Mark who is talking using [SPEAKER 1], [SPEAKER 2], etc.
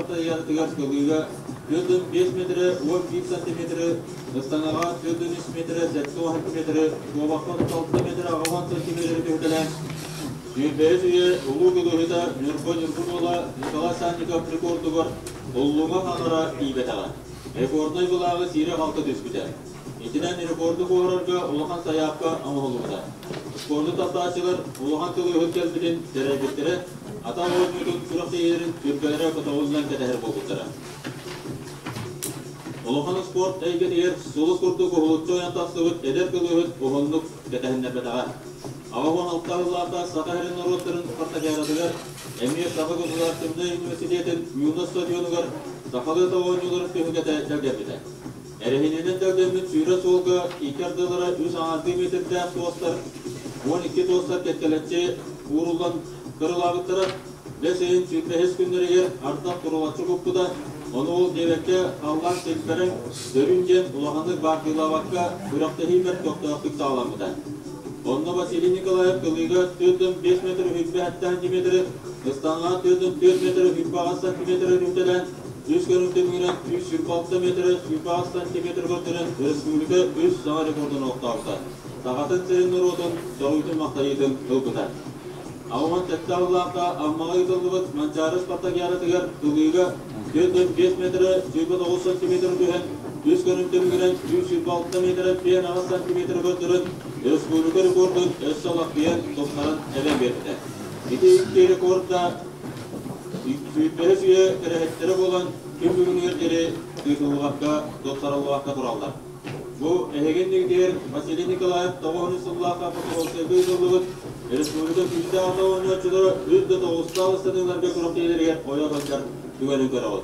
[SPEAKER 1] спорта яратыгар кылыга 5 метрі 11 сантиметрі, ыстанаға 4 метрі 8 метрі, туабаққа 6 метрі 10 сантиметрі көтілен. Сүйінбәйіз үйе ұлу көлігіда Нұрбон ола Николай Санников рекорды бар ұллуға қаныра ибетаға. Рекордной бұлағы сирек 6 түспіді. Итінен рекорды қоғырарға ұлыған саяпқа аңғылуыда. Спорды тапташылар ұлыған көлігі келбіден сәрәйбеттері ата ойынудың сұрақты ерін түркелері көтауыздан кәтәхір болғыттыра. Улахан спорт әйгет ер сұлы күрді көғылытшы ойантақсығыт әдер көлігіт оғынлық кәтәхіннер бәтаға. Ағуан алттағыларда Сақахарин народтарын қартакайрадығар, әмие Сақы Государственный университетін Юнос стадионығар Сақалы тауыныларын көңгеті тәлдемді. Әрехіненен тәлдемін сүйрі солғы икерділері 3-6 метрді тоғыстар, 12 тоғыстар кәткәлетче ұғырылдан қырылағыттары, бәсейін сүйпәхес күндерігер артақ құрылатшы көптіда, оны ол девекке қалған сектерін дөрінген ұлағанық бақилаваққа бұрақты хеймер көқтіғақтық сағаламыда. Онна Василий Николаев кылыга 4-5 метр хүтбе 7 метр, ыстанға 4 метр хүтбаға сантиметр үтелен, 100 көрінтемігінен 126 метр хүтбаға сантиметр көртінен республика өз жаңа рекордын оқтауыда. Сағатын сәрін ұрудың жауытын мақтайытын ұлбыда. Ауған тәтті ауылаққа аммаға ұтылығыт манчары спартак яратығар кылыга 4-5 метр 29 сантиметр үтелен, 100 көрінтемігінен 126 метр 5 сантиметр көртінен республика рекордын өз салақпиян топтарын әлем берді. Ити рекордда сүйітпері сүйе кәрәхеттері болған күн бүгінергері ұйтылуғаққа, доптарылуғаққа тұралдар. Бұл әйгендегдер Василий Николаев 9 сыллаққа фотоғылсығы ұйдылығыт республика күшті ата ойын өтшілері 9 станыларға күріптейлерге ойағандар түгенін көрі